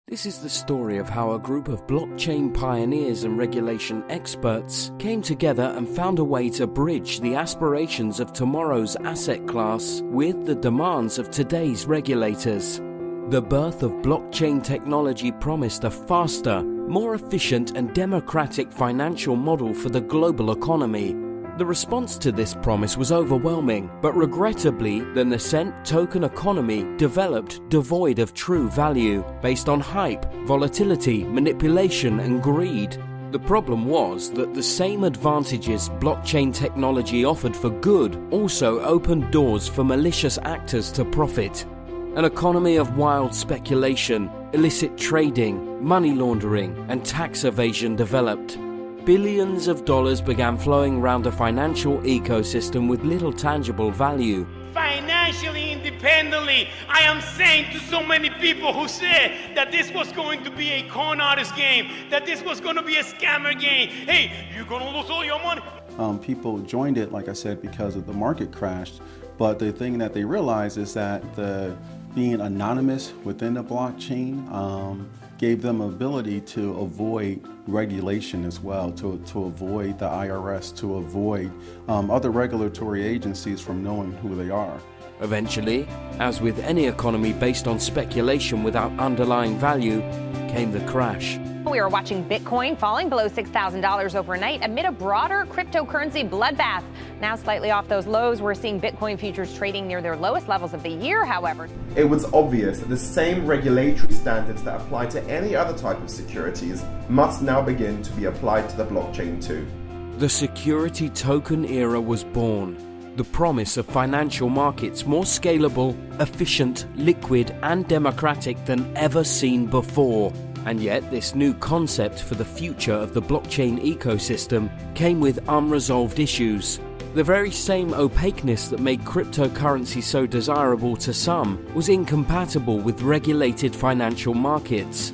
This is the story of how a group of blockchain pioneers and regulation experts came together and found a way to bridge the aspirations of tomorrow's asset class with the demands of today's regulators. The birth of blockchain technology promised a faster, more efficient and democratic financial model for the global economy. The response to this promise was overwhelming, but regrettably, the nascent token economy developed devoid of true value, based on hype, volatility, manipulation, and greed. The problem was that the same advantages blockchain technology offered for good also opened doors for malicious actors to profit. An economy of wild speculation, illicit trading, money laundering, and tax evasion developed. Billions of dollars began flowing around a financial ecosystem with little tangible value. Financially independently, I am saying to so many people who said that this was going to be a con artist game, that this was going to be a scammer game. Hey, you're going to lose all your money. People joined it, like I said, because of the market crashed. But the thing that they realized is that being anonymous within the blockchain gave them ability to avoid regulation as well, to avoid the IRS, to avoid other regulatory agencies from knowing who they are. Eventually, as with any economy based on speculation without underlying value, came the crash. We are watching Bitcoin falling below $6,000 overnight amid a broader cryptocurrency bloodbath. Now slightly off those lows, we're seeing Bitcoin futures trading near their lowest levels of the year, however. It was obvious that the same regulatory standards that apply to any other type of securities must now begin to be applied to the blockchain too. The security token era was born. The promise of financial markets more scalable, efficient, liquid, and democratic than ever seen before. And yet, this new concept for the future of the blockchain ecosystem came with unresolved issues. The very same opaqueness that made cryptocurrency so desirable to some was incompatible with regulated financial markets.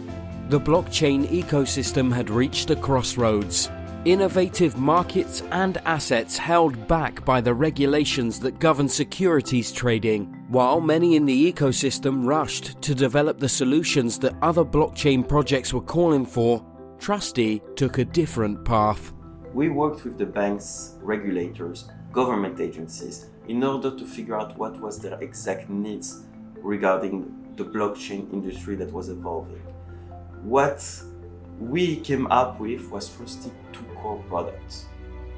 The blockchain ecosystem had reached a crossroads. Innovative markets and assets held back by the regulations that govern securities trading, while many in the ecosystem rushed to develop the solutions that other blockchain projects were calling for, Trusti took a different path. We worked with the banks, regulators, government agencies in order to figure out what was their exact needs regarding the blockchain industry that was evolving. What we came up with was Trusti 2 core products.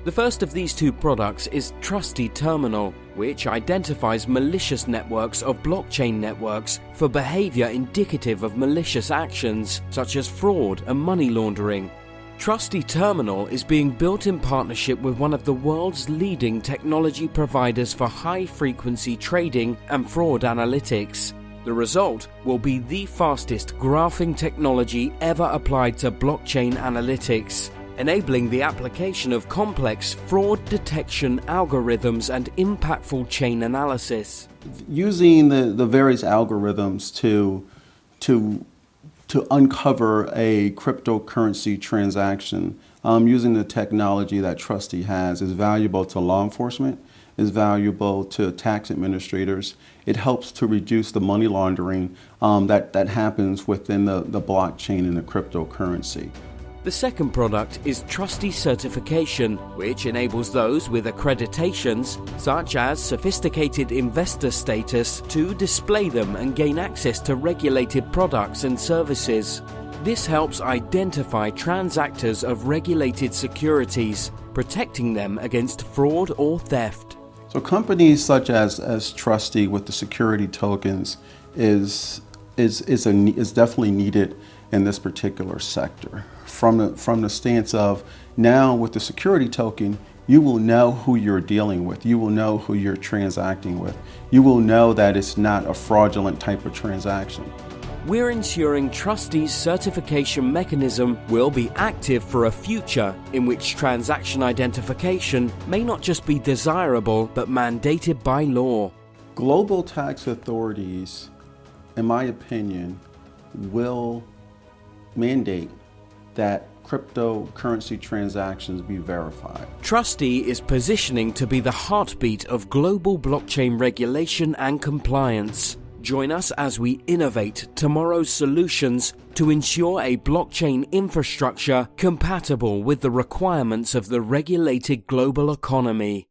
The first of these two products is Trusti Terminal, which identifies malicious networks of blockchain networks for behavior indicative of malicious actions such as fraud and money laundering. Trusti Terminal is being built in partnership with one of the world's leading technology providers for high-frequency trading and fraud analytics. The result will be the fastest graphing technology ever applied to blockchain analytics, enabling the application of complex fraud detection algorithms and impactful chain analysis. Using the various algorithms to uncover a cryptocurrency transaction, using the technology that Trusti has is valuable to law enforcement, is valuable to tax administrators. It helps to reduce the money laundering that happens within the blockchain and the cryptocurrency. The second product is Trusti Certification, which enables those with accreditations, such as sophisticated investor status, to display them and gain access to regulated products and services. This helps identify transactors of regulated securities, protecting them against fraud or theft. So companies such as Trusti with the security tokens is definitely needed in this particular sector. From the stance of now with the security token, you will know who you're dealing with. You will know who you're transacting with. You will know that it's not a fraudulent type of transaction. We're ensuring Trusti's certification mechanism will be active for a future in which transaction identification may not just be desirable, but mandated by law. Global tax authorities, in my opinion, will mandate that cryptocurrency transactions be verified. Trusti is positioning to be the heartbeat of global blockchain regulation and compliance. Join us as we innovate tomorrow's solutions to ensure a blockchain infrastructure compatible with the requirements of the regulated global economy.